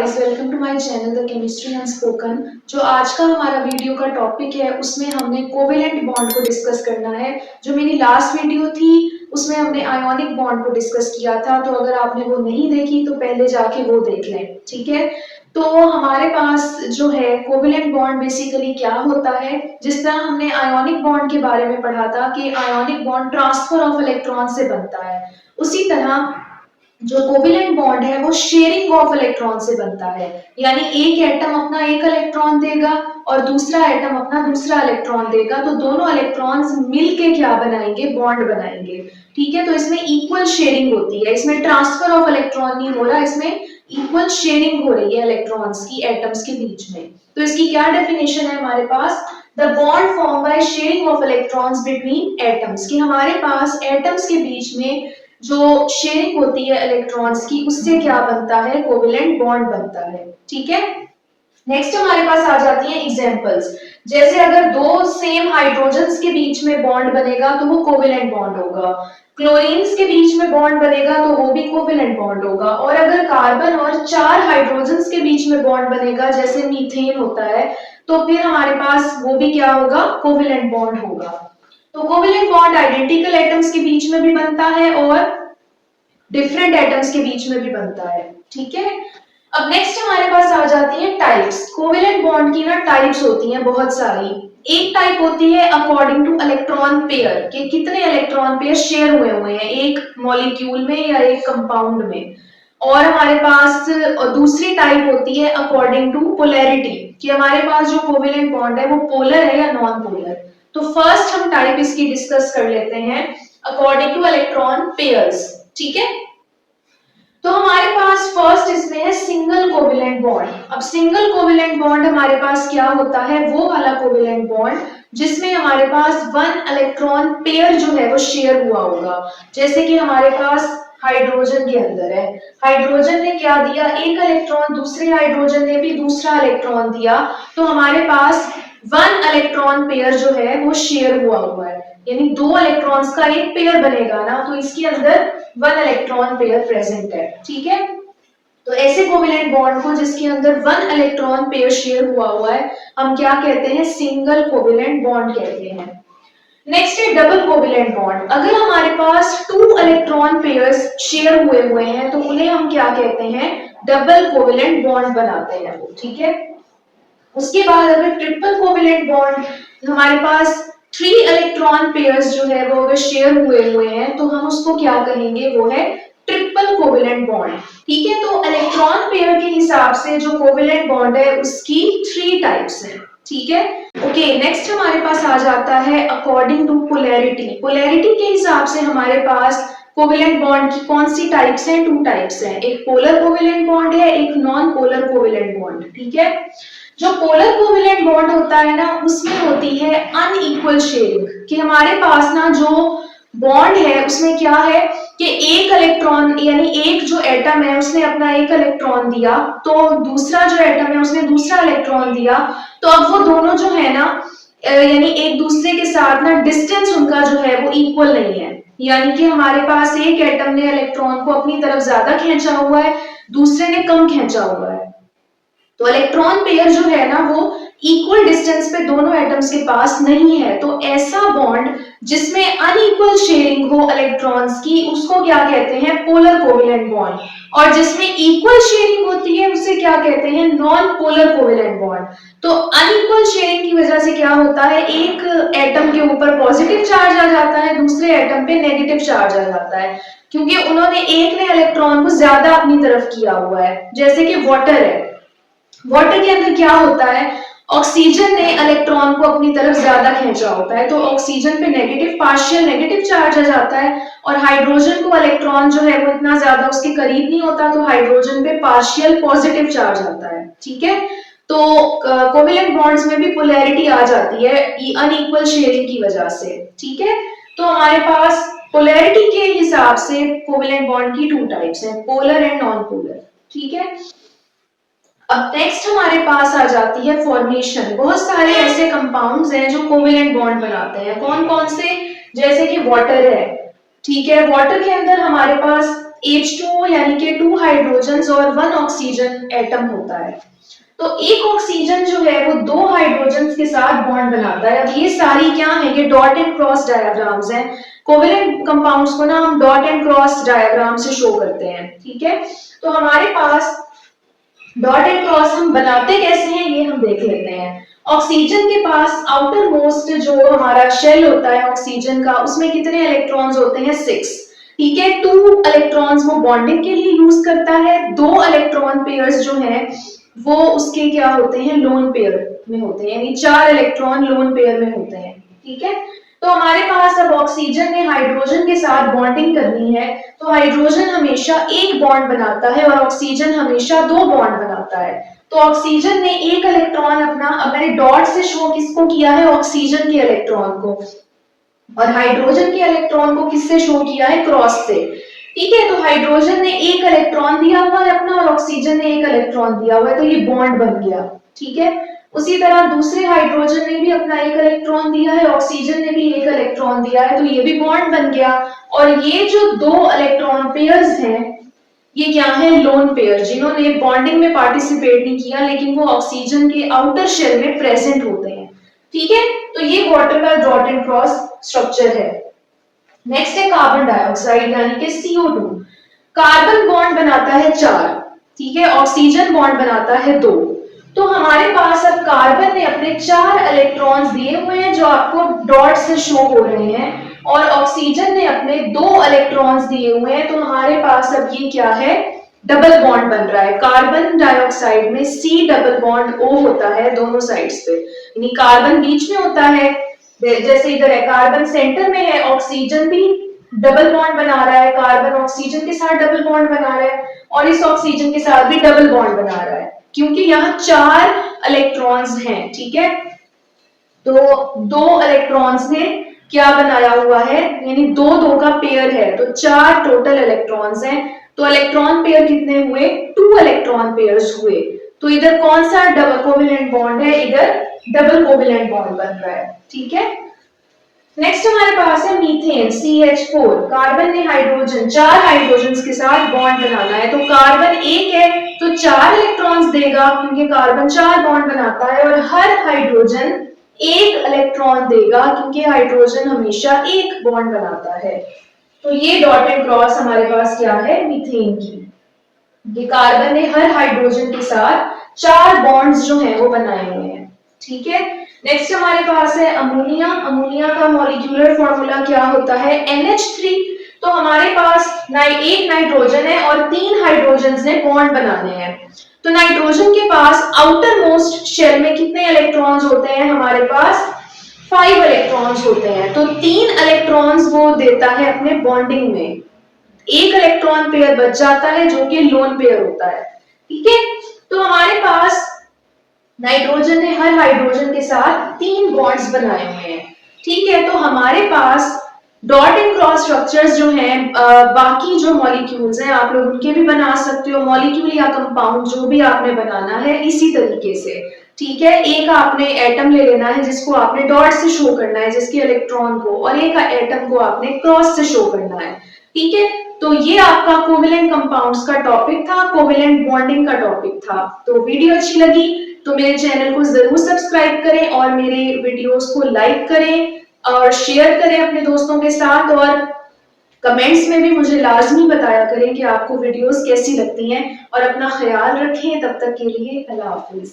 Guys, welcome to my channel the chemistry unspoken. जो आज का हमारा वीडियो का टॉपिक है उसमें हमने कोवेलेंट बॉन्ड को डिस्कस करना है। जो मेरी लास्ट वीडियो थी उसमें हमने आयोनिक बॉन्ड को डिस्कस किया था, तो अगर आपने वो नहीं देखी तो पहले जाके वो देख लें, ठीक है। तो हमारे पास जो है कोवेलेंट बॉन्ड बेसिकली क्या होता है, जिस तरह हमने आयोनिक बॉन्ड के बारे में पढ़ा था कि ionic bond transfer of electron से बनता है, उसी तरह जो कोवेलेंट बॉन्ड है वो शेयरिंग ऑफ इलेक्ट्रॉन से बनता है। यानी एक एटम अपना एक इलेक्ट्रॉन देगा और दूसरा एटम अपना दूसरा इलेक्ट्रॉन देगा, तो दोनों इलेक्ट्रॉन्स मिलके क्या बनाएंगे, बॉन्ड बनाएंगे, ठीक है। तो इसमें इक्वल शेयरिंग होती है, इसमें ट्रांसफर ऑफ इलेक्ट्रॉन नहीं हो रहा, इसमें इक्वल शेयरिंग हो रही है इलेक्ट्रॉन्स की एटम्स के बीच में। तो इसकी क्या डेफिनेशन है हमारे पास, the bond form by sharing of electrons between atoms, कि हमारे पास एटम्स के बीच में जो शेयरिंग होती है इलेक्ट्रॉन्स की, उससे क्या बनता है, कोवेलेंट बॉन्ड बनता है, ठीक है। नेक्स्ट हमारे पास आ जाती है एग्जांपल्स। जैसे अगर दो सेम हाइड्रोजन्स के बीच में बॉन्ड बनेगा तो वो कोवेलेंट बॉन्ड होगा, क्लोरीन्स के बीच में बॉन्ड बनेगा तो वो भी कोवेलेंट बॉन्ड होगा, और अगर कार्बन और 4 हाइड्रोजन्स के बीच में बॉन्ड बनेगा जैसे मीथेन होता है, तो फिर हमारे पास वो भी क्या होगा, कोवेलेंट बॉन्ड होगा। तो कोवेलेंट बॉन्ड आइडेंटिकल एटम्स के बीच में भी बनता है और डिफरेंट एटम्स के बीच में भी बनता है, ठीक है। अब नेक्स्ट हमारे पास आ जाती है टाइप्स। कोवेलेंट बॉन्ड की ना टाइप्स होती हैं बहुत सारी। एक टाइप होती है अकॉर्डिंग टू इलेक्ट्रॉन पेयर, कि कितने इलेक्ट्रॉन पेयर शेयर हुए हैं एक मॉलिक्यूल में या एक कंपाउंड में। और हमारे पास दूसरी टाइप होती है अकॉर्डिंग टू पोलैरिटी, कि हमारे पास जो कोवेलेंट बॉन्ड है वो पोलर है या नॉन पोलर। तो फर्स्ट हम टाइप इसकी डिस्कस कर लेते हैं अकॉर्डिंग टू इलेक्ट्रॉन पेयर्स, ठीक है। तो हमारे पास फर्स्ट इसमें है सिंगल कोवेलेंट बॉन्ड। अब सिंगल कोवेलेंट बॉन्ड हमारे पास क्या होता है, वो वाला कोवेलेंट बॉन्ड जिसमें हमारे पास 1 इलेक्ट्रॉन पेयर जो है वो शेयर हुआ होगा। जैसे कि हमारे पास हाइड्रोजन के अंदर है, हाइड्रोजन ने क्या दिया, एक इलेक्ट्रॉन, दूसरे हाइड्रोजन ने भी दूसरा इलेक्ट्रॉन दिया, तो हमारे पास 1 इलेक्ट्रॉन पेयर जो है वो शेयर हुआ है, यानी 2 इलेक्ट्रॉन्स का एक पेयर बनेगा ना, तो इसके अंदर 1 इलेक्ट्रॉन पेयर प्रेजेंट है, ठीक है। तो ऐसे कोवेलेंट बॉन्ड को जिसके अंदर 1 इलेक्ट्रॉन पेयर शेयर हुआ है हम क्या कहते हैं, सिंगल कोवेलेंट बॉन्ड कहते हैं। नेक्स्ट है डबल कोवेलेंट बॉन्ड। अगर हमारे पास 2 इलेक्ट्रॉन पेयर्स शेयर हुए हैं तो उन्हें हम क्या कहते हैं, डबल कोवेलेंट बॉन्ड बनाते हैं वो, ठीक है। उसके बाद अगर ट्रिपल कोवेलेंट बॉन्ड, हमारे पास 3 इलेक्ट्रॉन पेयर्स जो है वो अगर शेयर हुए हैं तो हम उसको क्या कहेंगे, वो है ट्रिपल कोवेलेंट बॉन्ड, ठीक है। तो इलेक्ट्रॉन पेयर के हिसाब से जो कोवेलेंट बॉन्ड है उसकी 3 टाइप्स हैं, ठीक है। ओके, नेक्स्ट हमारे पास आ जाता है अकॉर्डिंग टू पोलैरिटी। पोलैरिटी के हिसाब से हमारे पास कोवेलेंट बॉन्ड की कौन सी टाइप्स हैं, 2 टाइप्स हैं, एक पोलर कोवेलेंट बॉन्ड है, एक नॉन पोलर कोवेलेंट बॉन्ड, ठीक है। जो पोलर कोवेलेंट बॉन्ड होता है ना, उसमें होती है अनइक्वल शेयरिंग, कि हमारे पास ना जो बॉन्ड है उसमें क्या है कि एक इलेक्ट्रॉन, यानी एक जो एटम है उसने अपना एक इलेक्ट्रॉन दिया, तो दूसरा जो एटम है उसने दूसरा इलेक्ट्रॉन दिया, तो अब वो दोनों जो है ना, यानी एक दूसरे के साथ ना डिस्टेंस उनका जो है वो इक्वल नहीं है। यानी कि हमारे पास एक एटम ने इलेक्ट्रॉन को अपनी तरफ ज्यादा खींचा हुआ है, दूसरे ने कम खींचा हुआ है। तो इलेक्ट्रॉन पेयर जो है ना वो इक्वल डिस्टेंस पे दोनों एटम्स के पास नहीं है। तो ऐसा बॉन्ड जिसमें अनइक्वल शेयरिंग हो इलेक्ट्रॉन्स की, उसको क्या कहते हैं, पोलर कोवेलेंट बॉन्ड। और जिसमें इक्वल शेयरिंग होती है उसे क्या कहते हैं, नॉन पोलर कोवेलेंट बॉन्ड। तो अनइक्वल शेयरिंग की वजह से क्या होता है, एक एटम के ऊपर पॉजिटिव चार्ज आ जाता है, दूसरे एटम पे नेगेटिव चार्ज आ जाता है, क्योंकि उन्होंने एक ने इलेक्ट्रॉन को ज्यादा अपनी तरफ किया हुआ है। जैसे कि वाटर है, वाटर के अंदर क्या होता है, ऑक्सीजन ने इलेक्ट्रॉन को अपनी तरफ ज्यादा खींचा होता है, तो ऑक्सीजन पे नेगेटिव, पार्शियल नेगेटिव चार्ज आ जाता है, और हाइड्रोजन को इलेक्ट्रॉन जो है वो इतना ज्यादा उसके करीब नहीं होता, तो हाइड्रोजन पे पार्शियल पॉजिटिव चार्ज आता है, ठीक है। तो कोवेलेंट बॉन्ड्स में भी पोलैरिटी आ जाती है अनइक्वल शेयरिंग की वजह से, ठीक है। तो हमारे पास पोलैरिटी के हिसाब से कोवेलेंट बॉन्ड की 2 टाइप्स हैं, पोलर एंड नॉन पोलर, ठीक है। अब नेक्स्ट हमारे पास आ जाती है फॉर्मेशन। बहुत सारे ऐसे कंपाउंड्स हैं जो कोवेलेंट बॉन्ड बनाते हैं, कौन कौन से, जैसे कि वाटर है, ठीक है। वाटर के अंदर हमारे पास H2O यानी कि 2 हाइड्रोजन्स और 1 ऑक्सीजन एटम होता है। तो एक ऑक्सीजन जो है वो 2 हाइड्रोजन्स के साथ बॉन्ड बनाता है। अब ये सारी क्या है, ये डॉट एंड क्रॉस डायग्राम्स हैं। कोवेलेंट कंपाउंड्स को ना हम डॉट एंड क्रॉस डायग्राम से शो करते हैं, ठीक है। तो हमारे पास डॉट एंड क्रॉस हम बनाते कैसे हैं ये हम देख लेते हैं। ऑक्सीजन के पास आउटर मोस्ट जो हमारा शेल होता है ऑक्सीजन का, उसमें कितने इलेक्ट्रॉन्स होते हैं, 6, ठीक है। 2 इलेक्ट्रॉन्स वो बॉन्डिंग के लिए यूज करता है, 2 इलेक्ट्रॉन पेयर्स जो हैं वो उसके क्या होते हैं, लोन पेयर में होते हैं, यानी 4 इलेक्ट्रॉन लोन पेयर में होते हैं, ठीक है। तो हमारे पास अब ऑक्सीजन ने हाइड्रोजन के साथ बॉन्डिंग करनी है, तो हाइड्रोजन हमेशा एक बॉन्ड बनाता है और ऑक्सीजन हमेशा 2 बॉन्ड बनाता है। तो ऑक्सीजन ने एक इलेक्ट्रॉन अपना, अब मैंने डॉट से शो किसको किया है, ऑक्सीजन के इलेक्ट्रॉन को, और हाइड्रोजन के इलेक्ट्रॉन को किससे शो किया है, क्रॉस से, ठीक है। तो हाइड्रोजन ने एक इलेक्ट्रॉन दिया हुआ है अपना और ऑक्सीजन ने एक इलेक्ट्रॉन दिया हुआ है, तो ये बॉन्ड बन गया, ठीक है। उसी तरह दूसरे हाइड्रोजन ने भी अपना एक इलेक्ट्रॉन दिया है, ऑक्सीजन ने भी एक इलेक्ट्रॉन दिया है, तो ये भी बॉन्ड बन गया। और ये जो 2 इलेक्ट्रॉन पेयर्स हैं ये क्या है, लोन पेयर, जिन्होंने बॉन्डिंग में पार्टिसिपेट नहीं किया लेकिन वो ऑक्सीजन के आउटर शेल में प्रेजेंट होते हैं, ठीक है। तो ये वाटर का डॉट एंड क्रॉस स्ट्रक्चर है। नेक्स्ट है कार्बन डाइऑक्साइड यानी कि CO2। कार्बन बॉन्ड बनाता है 4, ठीक है, ऑक्सीजन बॉन्ड बनाता है 2। तो हमारे पास अब कार्बन ने अपने 4 इलेक्ट्रॉन्स दिए हुए हैं जो आपको डॉट से शो हो रहे हैं, और ऑक्सीजन ने अपने 2 इलेक्ट्रॉन्स दिए हुए हैं। तो हमारे पास अब ये क्या है, डबल बॉन्ड बन रहा है। कार्बन डाइऑक्साइड में C डबल बॉन्ड O होता है दोनों साइड्स पे, यानी कार्बन बीच में होता है, जैसे इधर है कार्बन सेंटर में है, ऑक्सीजन भी डबल बॉन्ड बना रहा है, कार्बन ऑक्सीजन के साथ डबल बॉन्ड बना रहा है, और इस ऑक्सीजन के साथ भी डबल बॉन्ड बना रहा है, क्योंकि यहाँ 4 इलेक्ट्रॉन्स हैं, ठीक है। तो 2 इलेक्ट्रॉन्स ने क्या बनाया हुआ है, यानी 2 का पेयर है, तो 4 टोटल इलेक्ट्रॉन्स हैं। तो इलेक्ट्रॉन पेयर कितने हुए, 2 इलेक्ट्रॉन पेयर्स हुए। तो इधर कौन सा डबल कोवेलेंट बॉन्ड है, इधर डबल कोवेलेंट बॉन्ड बन रहा है, ठीक है। नेक्स्ट हमारे पास है मीथेन CH4। कार्बन ने हाइड्रोजन, 4 हाइड्रोजन्स के साथ बॉन्ड बनाना है, तो कार्बन एक है तो 4 इलेक्ट्रॉन्स देगा क्योंकि कार्बन 4 बॉन्ड बनाता है, और हर हाइड्रोजन एक इलेक्ट्रॉन देगा क्योंकि हाइड्रोजन हमेशा एक बॉन्ड बनाता है। तो ये डॉट एंड क्रॉस हमारे पास क्या है, मीथेन की। ये कार्बन ने हर हाइड्रोजन के साथ 4 बॉन्ड्स जो हैं वो बनाए हुए हैं, ठीक है। नेक्स्ट हमारे पास है अमोनिया। अमोनिया का मॉलिक्यूलर फॉर्मूला क्या होता है, NH3। तो हमारे पास एक नाइट्रोजन है और 3 हाइड्रोजन्स ने बॉन्ड बनाने हैं। तो नाइट्रोजन के पास आउटर मोस्ट शेल में कितने इलेक्ट्रॉन्स होते हैं, हमारे पास 5 इलेक्ट्रॉन्स होते हैं। तो 3 इलेक्ट्रॉन्स वो देता है अपने बॉन्डिंग में, एक इलेक्ट्रॉन पेयर बच जाता है जो कि लोन पेयर होता है, ठीक है। तो हमारे पास नाइट्रोजन ने हर हाइड्रोजन के साथ 3 बॉन्ड्स बनाए हुए हैं, ठीक है। तो हमारे पास डॉट एंड क्रॉस स्ट्रक्चर्स जो हैं, बाकी जो मॉलिक्यूल्स हैं आप लोग उनके भी बना सकते हो, मॉलिक्यूल या कंपाउंड जो भी आपने बनाना है इसी तरीके से, ठीक है। एक आपने एटम ले लेना है जिसको आपने डॉट से शो करना है, जिसके इलेक्ट्रॉन को, और एक एटम को आपने क्रॉस से शो करना है, ठीक है। तो ये आपका कोवेलेंट कंपाउंड्स का टॉपिक था, कोवेलेंट बॉन्डिंग का टॉपिक था। तो वीडियो अच्छी लगी तो मेरे चैनल को जरूर सब्सक्राइब करें और मेरे वीडियोस को लाइक करें और शेयर करें अपने दोस्तों के साथ, और कमेंट्स में भी मुझे लाजमी बताया करें कि आपको वीडियोस कैसी लगती हैं, और अपना ख्याल रखें। तब तक के लिए अल्लाह हाफिज।